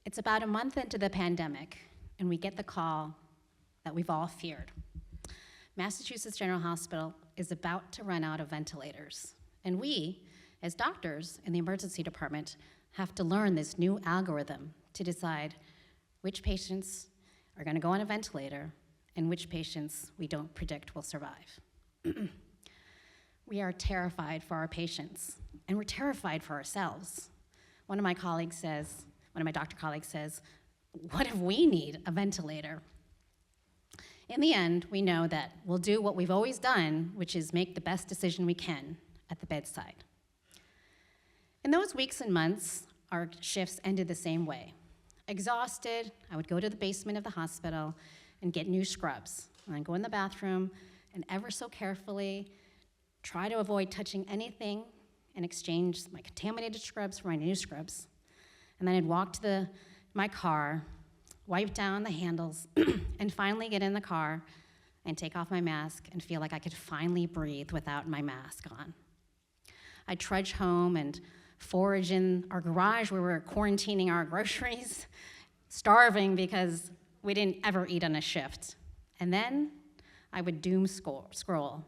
It's about a month into the pandemic, and we get the call that we've all feared. Massachusetts General Hospital is about to run out of ventilators, and we, as doctors in the emergency department, have to learn this new algorithm to decide which patients are going to go on a ventilator and which patients we don't predict will survive. We are terrified for our patients, and we're terrified for ourselves. One of my doctor colleagues says, what if we need a ventilator? In the end, we know that we'll do what we've always done, which is make the best decision we can at the bedside. In those weeks and months, our shifts ended the same way. Exhausted, I would go to the basement of the hospital and get new scrubs. And I'd go in the bathroom and ever so carefully try to avoid touching anything and exchange my contaminated scrubs for my new scrubs. And then I'd walk to my car, wipe down the handles, and finally get in the car and take off my mask and feel like I could finally breathe without my mask on. I'd trudge home and forage in our garage where we were quarantining our groceries, starving because we didn't ever eat on a shift. And then I would doom scroll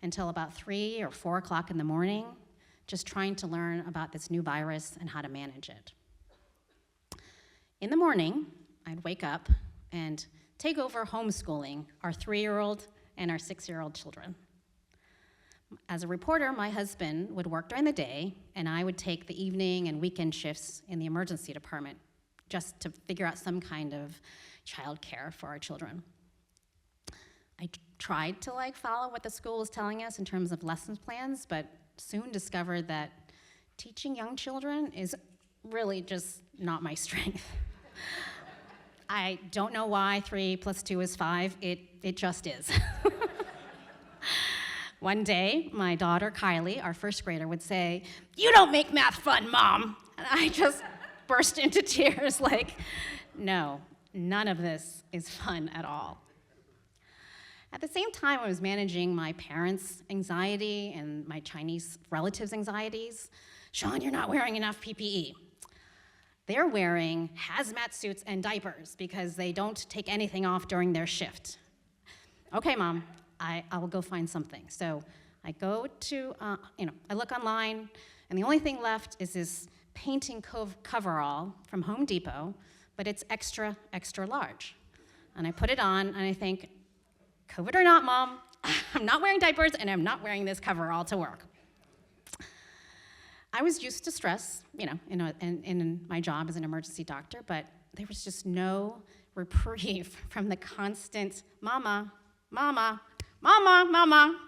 until about 3 or 4 o'clock in the morning, just trying to learn about this new virus and how to manage it. In the morning, I'd wake up and take over homeschooling our 3-year-old and our 6-year-old children. As a reporter, my husband would work during the day, and I would take the evening and weekend shifts in the emergency department just to figure out some kind of childcare for our children. I tried to follow what the school was telling us in terms of lessons plans, but soon discovered that teaching young children is really just not my strength. I don't know why 3 + 2 is 5, it just is. One day, my daughter, Kylie, our first grader, would say, "You don't make math fun, Mom." And I just burst into tears no, none of this is fun at all. At the same time, I was managing my parents' anxiety and my Chinese relatives' anxieties. "Shan, you're not wearing enough PPE." They're wearing hazmat suits and diapers because they don't take anything off during their shift. "Okay, Mom, I will go find something." So I go to, I look online, and the only thing left is this painting coverall from Home Depot, but it's extra, extra large. And I put it on, and I think, COVID or not, Mom, I'm not wearing diapers, and I'm not wearing this coverall to work. I was used to stress, in my job as an emergency doctor, but there was just no reprieve from the constant, "Mama, Mama, Mama, Mama."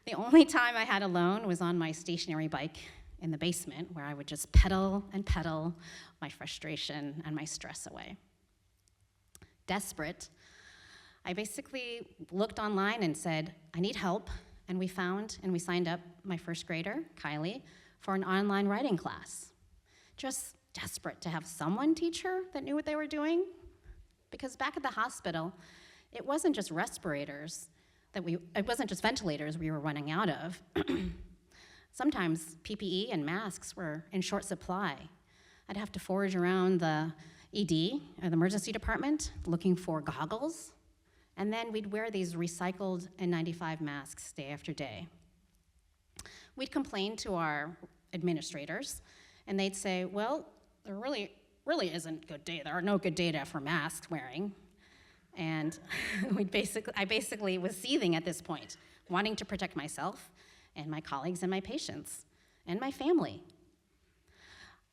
The only time I had alone was on my stationary bike in the basement, where I would just pedal and pedal my frustration and my stress away. Desperate, I basically looked online and said, "I need help," and we signed up my first grader, Kylie, for an online writing class. Just desperate to have someone teach her that knew what they were doing. Because back at the hospital, it wasn't just ventilators we were running out of. Sometimes PPE and masks were in short supply. I'd have to forage around the ED, or the emergency department, looking for goggles, and then we'd wear these recycled N95 masks day after day. We'd complain to our administrators, and they'd say, "Well, there really isn't good data. There are no good data for mask wearing." And I basically was seething at this point, wanting to protect myself and my colleagues and my patients and my family.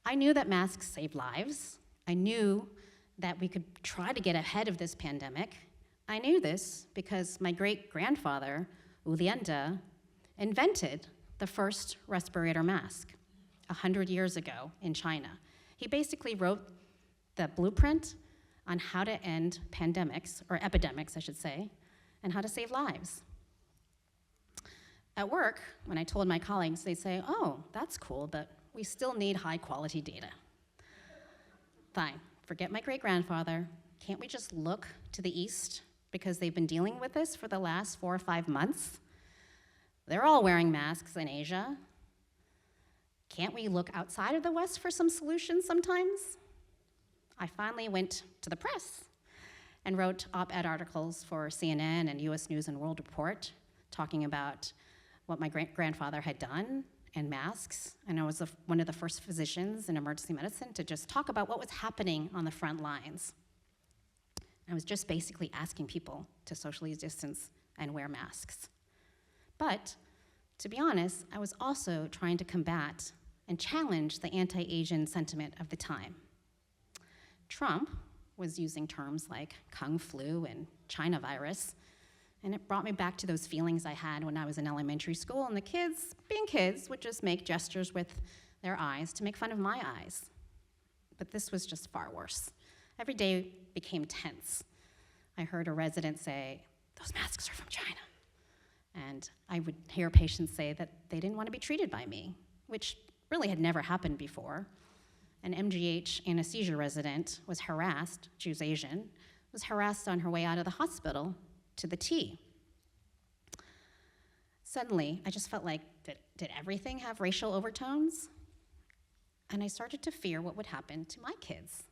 I knew that masks save lives. I knew that we could try to get ahead of this pandemic. I knew this because my great-grandfather, Ulienda, invented the first respirator mask 100 years ago in China. He basically wrote the blueprint on how to end pandemics, or epidemics, I should say, and how to save lives. At work, when I told my colleagues, they'd say, "Oh, that's cool, but we still need high-quality data." Fine, forget my great-grandfather. Can't we just look to the East? Because they've been dealing with this for the last 4 or 5 months. They're all wearing masks in Asia. Can't we look outside of the West for some solutions sometimes? I finally went to the press and wrote op-ed articles for CNN and US News and World Report talking about what my grandfather had done and masks. And I was one of the first physicians in emergency medicine to just talk about what was happening on the front lines. I was just basically asking people to socially distance and wear masks. But to be honest, I was also trying to combat and challenge the anti-Asian sentiment of the time. Trump was using terms like Kung flu and China virus, and it brought me back to those feelings I had when I was in elementary school, and the kids, being kids, would just make gestures with their eyes to make fun of my eyes. But this was just far worse. Every day became tense. I heard a resident say, "Those masks are from China." And I would hear patients say that they didn't want to be treated by me, which really had never happened before. An MGH anesthesia resident was harassed, she was Asian, was harassed on her way out of the hospital to the T. Suddenly, I just felt like, did everything have racial overtones? And I started to fear what would happen to my kids.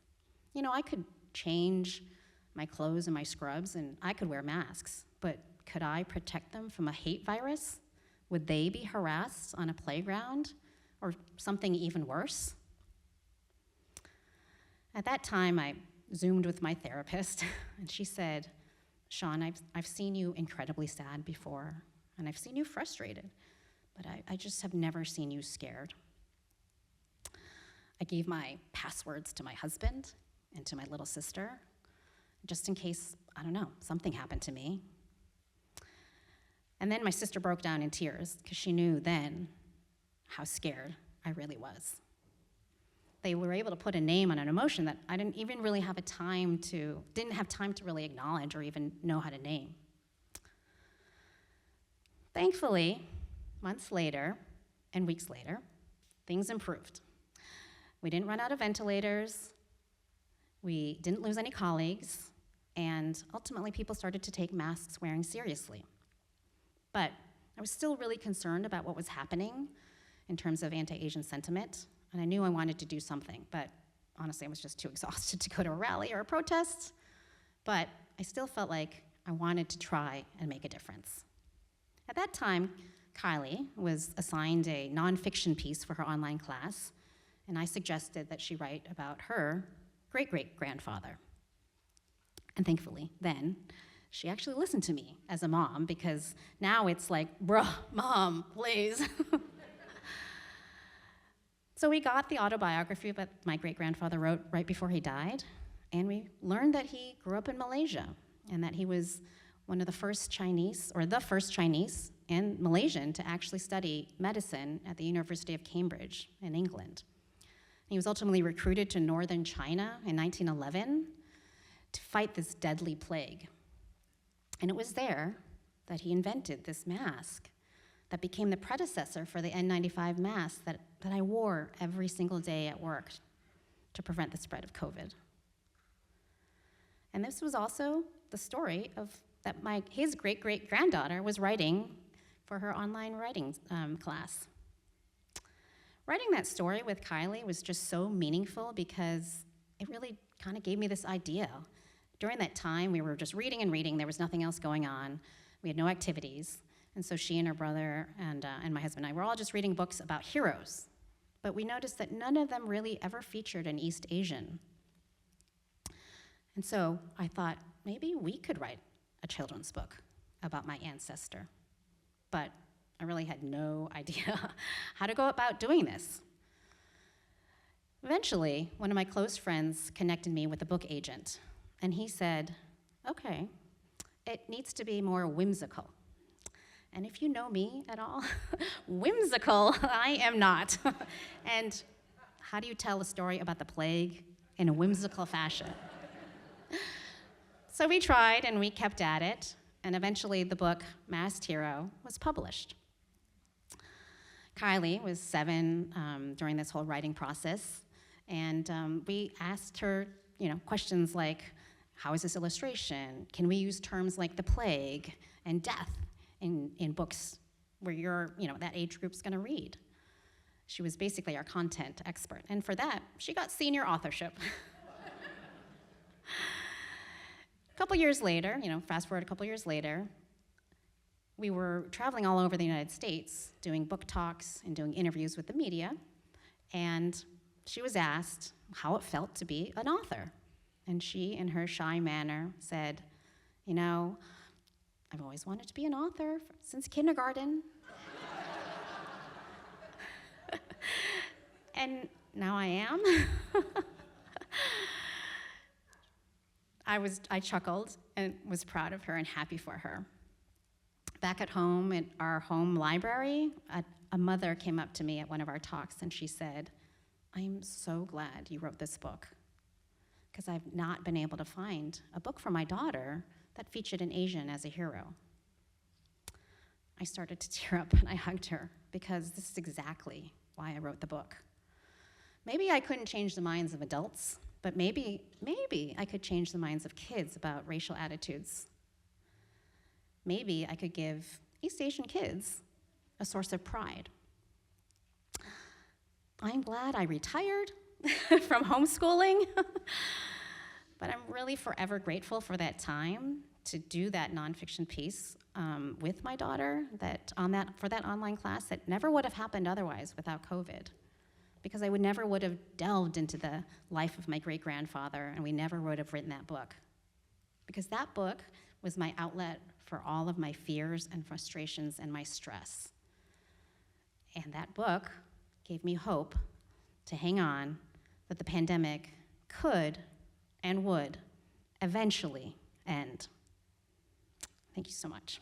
You know, I could change my clothes and my scrubs, and I could wear masks, but could I protect them from a hate virus? Would they be harassed on a playground, or something even worse? At that time, I Zoomed with my therapist, and she said, "Shan, I've seen you incredibly sad before, and I've seen you frustrated, but I just have never seen you scared." I gave my passwords to my husband and to my little sister, just in case, I don't know, something happened to me. And then my sister broke down in tears, because she knew then how scared I really was. They were able to put a name on an emotion that I didn't have time to really acknowledge or even know how to name. Thankfully, months later and weeks later, things improved. We didn't run out of ventilators, we didn't lose any colleagues, and ultimately people started to take masks wearing seriously. But I was still really concerned about what was happening in terms of anti-Asian sentiment, and I knew I wanted to do something, but honestly, I was just too exhausted to go to a rally or a protest. But I still felt like I wanted to try and make a difference. At that time, Kylie was assigned a nonfiction piece for her online class, and I suggested that she write about her great-great-grandfather. And thankfully, then, she actually listened to me as a mom, because now it's like, bruh, mom, please. So we got the autobiography that my great-grandfather wrote right before he died, and we learned that he grew up in Malaysia, and that he was one of the first Chinese, or the first Chinese and Malaysian to actually study medicine at the University of Cambridge in England. He was ultimately recruited to northern China in 1911 to fight this deadly plague. And it was there that he invented this mask that became the predecessor for the N95 mask that I wore every single day at work to prevent the spread of COVID. And this was also the story of that his great-great-granddaughter was writing for her online writing class. Writing that story with Kylie was just so meaningful, because it really kind of gave me this idea. During that time, we were just reading and reading. There was nothing else going on. We had no activities. And so she and her brother and my husband and I were all just reading books about heroes. But we noticed that none of them really ever featured an East Asian. And so I thought, maybe we could write a children's book about my ancestor. But I really had no idea how to go about doing this. Eventually, one of my close friends connected me with a book agent, and he said, "Okay, it needs to be more whimsical." And if you know me at all, whimsical I am not. And how do you tell a story about the plague in a whimsical fashion? So we tried, and we kept at it, and eventually the book, Masked Hero, was published. Kylie was 7 during this whole writing process, and we asked her, questions like, how is this illustration? Can we use terms like the plague and death in books where that age group's gonna read? She was basically our content expert, and for that, she got senior authorship. A couple years later, fast forward a couple years later, we were traveling all over the United States doing book talks and doing interviews with the media, and she was asked how it felt to be an author. And she, in her shy manner, said, I've always wanted to be an author since kindergarten. And now I am. I chuckled and was proud of her and happy for her. Back at home, at our home library, a mother came up to me at one of our talks and she said, I'm so glad you wrote this book, because I've not been able to find a book for my daughter that featured an Asian as a hero. I started to tear up and I hugged her, because this is exactly why I wrote the book. Maybe I couldn't change the minds of adults, but maybe I could change the minds of kids about racial attitudes. Maybe I could give East Asian kids a source of pride. I'm glad I retired from homeschooling, but I'm really forever grateful for that time to do that nonfiction piece with my daughter for that online class that never would have happened otherwise without COVID, because I never would have delved into the life of my great-grandfather, and we never would have written that book, because that book was my outlet for all of my fears and frustrations and my stress. And that book gave me hope to hang on, that the pandemic could and would eventually end. Thank you so much.